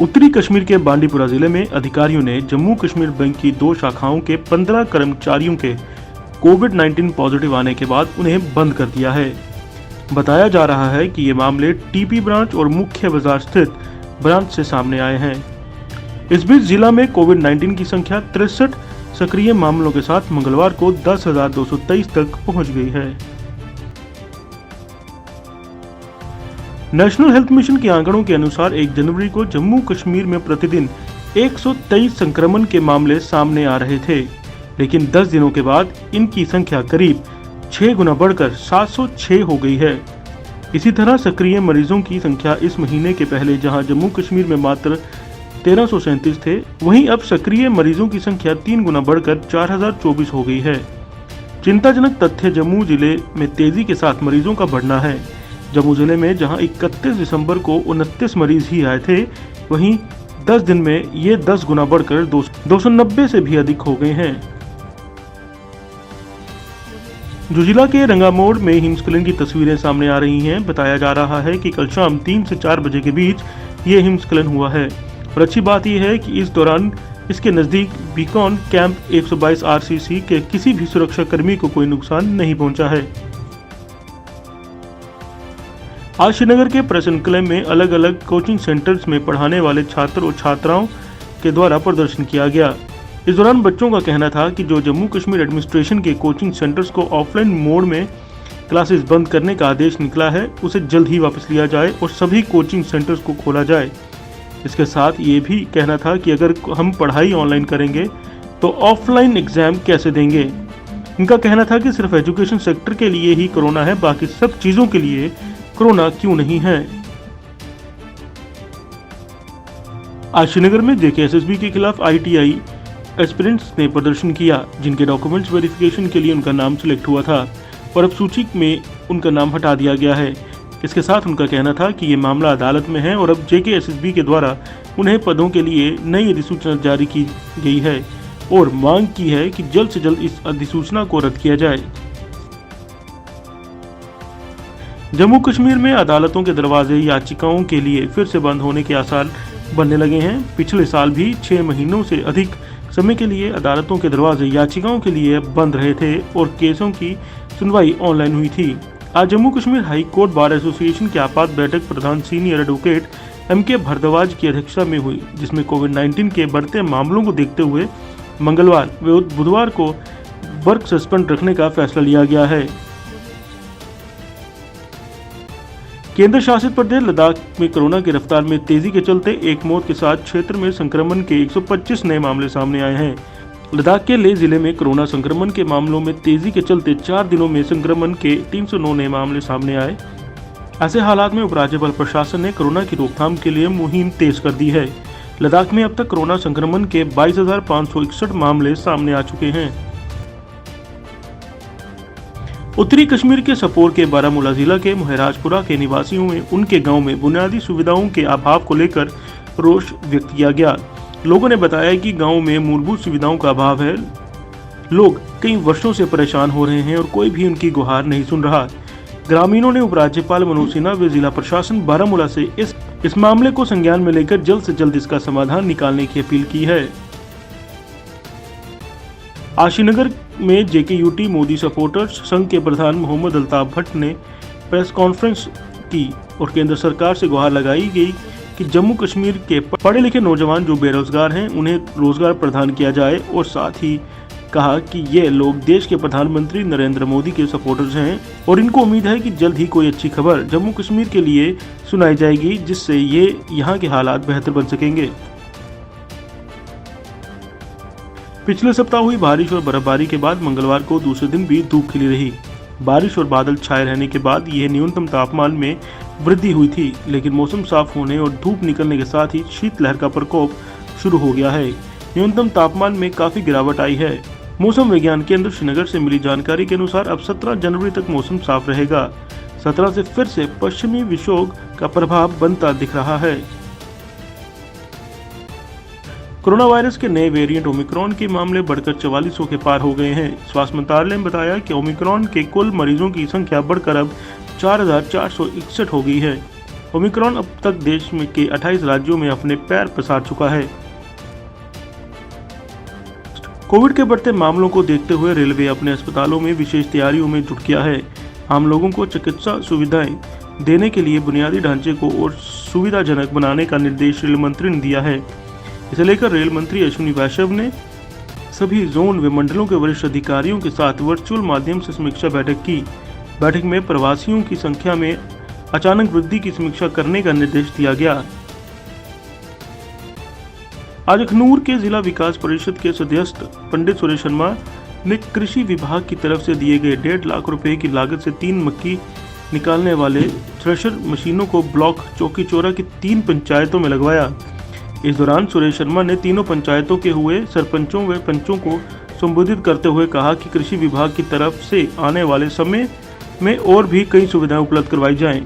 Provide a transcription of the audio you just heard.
उत्तरी कश्मीर के बांडीपुरा जिले में अधिकारियों ने जम्मू कश्मीर बैंक की 2 शाखाओं के 15 कर्मचारियों के कोविड-19 पॉजिटिव आने के बाद उन्हें बंद कर दिया है। बताया जा रहा है कि ये मामले टीपी ब्रांच और मुख्य बाजार स्थित ब्रांच से सामने आए हैं। इस बीच जिला में कोविड-19 की संख्या 63 सक्रिय मामलों के साथ मंगलवार को 10,223 तक पहुंच गई है। नेशनल हेल्थ मिशन के आंकड़ों के अनुसार 1 जनवरी को जम्मू कश्मीर में प्रतिदिन 123 संक्रमण के मामले सामने आ रहे थे, लेकिन 10 दिनों के बाद इनकी संख्या करीब 6 गुना बढ़कर 706 हो गई है। इसी तरह सक्रिय मरीजों की संख्या इस महीने के पहले जहां जम्मू कश्मीर में मात्र 1337 थे, वहीं अब सक्रिय मरीजों की संख्या 3 गुना बढ़कर 4024 हो गई है। चिंताजनक तथ्य जम्मू जिले में तेजी के साथ मरीजों का बढ़ना है। जम्मू जिले में जहां 31 दिसंबर को 29 मरीज ही आए थे, वहीं 10 दिन में ये 10 गुना बढ़कर 290 से भी अधिक हो गए हैं। जुजिला के रंगामोड़ में हिमस्खलन की तस्वीरें सामने आ रही हैं। बताया जा रहा है कि कल शाम 3 से 4 बजे के बीच ये हिमस्खलन हुआ है और अच्छी बात यह है कि इस दौरान इसके नजदीक बीकॉन कैंप 122 आरसीसी के किसी भी सुरक्षा कर्मी को कोई नुकसान नहीं पहुंचा है। आज श्रीनगर के प्रेस एन्क्लेव में अलग अलग कोचिंग सेंटर्स में पढ़ाने वाले छात्र और छात्राओं के द्वारा प्रदर्शन किया गया। इस दौरान बच्चों का कहना था कि जो जम्मू कश्मीर एडमिनिस्ट्रेशन के कोचिंग सेंटर्स को ऑफलाइन मोड में क्लासेस बंद करने का आदेश निकला है, उसे जल्द ही वापस लिया जाए और सभी कोचिंग सेंटर्स को खोला जाए। इसके साथ ये भी कहना था कि अगर हम पढ़ाई ऑनलाइन करेंगे तो ऑफलाइन एग्जाम कैसे देंगे। इनका कहना था कि सिर्फ एजुकेशन सेक्टर के लिए ही कोरोना है, बाकी सब चीज़ों के लिए कोरोना क्यों नहीं है। आज श्रीनगर में जेकेएसएसबी के खिलाफ आईटीआई एस्पिरेंट्स ने प्रदर्शन किया, जिनके डॉक्यूमेंट्स वेरिफिकेशन के लिए उनका नाम सिलेक्ट हुआ था और अब सूची में उनका नाम हटा दिया गया है। इसके साथ उनका कहना था कि ये मामला अदालत में है और अब जेकेएसएसबी के द्वारा उन्हें पदों के लिए नई अधिसूचना जारी की गई है और मांग की है कि जल्द से जल्द इस अधिसूचना को रद्द किया जाए। जम्मू कश्मीर में अदालतों के दरवाजे याचिकाओं के लिए फिर से बंद होने के आसार बनने लगे हैं। पिछले साल भी 6 महीनों से अधिक समय के लिए अदालतों के दरवाजे याचिकाओं के लिए बंद रहे थे और केसों की सुनवाई ऑनलाइन हुई थी। आज Jammu Kashmir high court bar association की आपात बैठक प्रधान सीनियर एडवोकेट एमके भारद्वाज की अध्यक्षता में हुई, जिसमें कोविड-19 के बढ़ते मामलों को देखते हुए मंगलवार व बुधवार को वर्क सस्पेंड रखने का फैसला लिया गया है। केंद्र शासित प्रदेश लद्दाख में कोरोना की रफ्तार में तेजी के चलते एक मौत के साथ क्षेत्र में संक्रमण के 125 नए मामले सामने आए हैं। लद्दाख के लेह जिले में कोरोना संक्रमण के मामलों में तेजी के चलते 4 दिनों में संक्रमण के 309 नए मामले सामने आए। ऐसे हालात में उपराज्यपाल प्रशासन ने कोरोना की रोकथाम के लिए मुहिम तेज कर दी है। लद्दाख में अब तक कोरोना संक्रमण के 22,561 मामले सामने आ चुके हैं। उत्तरी कश्मीर के सपोर के बारामूला जिला के महराजपुरा के निवासियों में उनके गांव में बुनियादी सुविधाओं के अभाव को लेकर रोष व्यक्त किया गया। लोगों ने बताया कि गांव में मूलभूत सुविधाओं का अभाव है। लोग कई वर्षों से परेशान हो रहे हैं और कोई भी उनकी गुहार नहीं सुन रहा। ग्रामीणों ने उपराज्यपाल मनोज सिन्हा व जिला प्रशासन बारामूला से इस मामले को संज्ञान में लेकर जल्द से जल्द इसका समाधान निकालने की अपील की है। आज श्रीनगर में जेकेयूटी मोदी सपोर्टर्स संघ के प्रधान मोहम्मद अल्ताफ भट्ट ने प्रेस कॉन्फ्रेंस की और केंद्र सरकार से गुहार लगाई गई कि जम्मू कश्मीर के पढ़े लिखे नौजवान जो बेरोजगार हैं उन्हें रोजगार प्रदान किया जाए और साथ ही कहा कि ये लोग देश के प्रधानमंत्री नरेंद्र मोदी के सपोर्टर्स हैं और इनको उम्मीद है कि जल्द ही कोई अच्छी खबर जम्मू कश्मीर के लिए सुनाई जाएगी, जिससे ये यहाँ के हालात बेहतर बन सकेंगे। पिछले सप्ताह हुई बारिश और बर्फबारी के बाद मंगलवार को दूसरे दिन भी धूप खिली रही। बारिश और बादल छाए रहने के बाद यह न्यूनतम तापमान में वृद्धि हुई थी, लेकिन मौसम साफ होने और धूप निकलने के साथ ही शीतलहर का प्रकोप शुरू हो गया है। न्यूनतम तापमान में काफी गिरावट आई है। मौसम विज्ञान केंद्र श्रीनगर से मिली जानकारी के अनुसार अब 17 जनवरी तक मौसम साफ रहेगा। 17 से फिर से पश्चिमी विक्षोभ का प्रभाव बनता दिख रहा है। कोरोना वायरस के नए वेरिएंट ओमिक्रॉन के मामले बढ़कर 4400 के पार हो गए हैं। स्वास्थ्य मंत्रालय ने बताया कि ओमिक्रॉन के कुल मरीजों की संख्या बढ़कर अब 4461 हो गई है ओमिक्रॉन अब तक देश में के 28 राज्यों में अपने पैर पसार चुका है। कोविड के बढ़ते मामलों को देखते हुए रेलवे अपने अस्पतालों में विशेष तैयारियों में जुट गया है। आम लोगों को चिकित्सा सुविधाएं देने के लिए बुनियादी ढांचे को और सुविधाजनक बनाने का निर्देश रेल मंत्री ने दिया है। इसे लेकर रेल मंत्री अश्विनी वैष्णव ने सभी जोन व मंडलों के वरिष्ठ अधिकारियों के साथ वर्चुअल माध्यम से समीक्षा बैठक की। बैठक में प्रवासियों की संख्या में अचानक वृद्धि की समीक्षा करने का निर्देश दिया गया। आज अखनूर के जिला विकास परिषद के सदस्य पंडित सुरेश शर्मा ने कृषि विभाग की तरफ से दिए गए 1.5 लाख रुपए की लागत से 3 मक्की निकालने वाले थ्रेशर मशीनों को ब्लॉक चौकीचौरा की 3 पंचायतों में लगवाया। इस दौरान सुरेश शर्मा ने तीनों पंचायतों के हुए सरपंचों व पंचों को संबोधित करते हुए कहा कि कृषि विभाग की तरफ से आने वाले समय में और भी कई सुविधाएं उपलब्ध करवाई जाएं।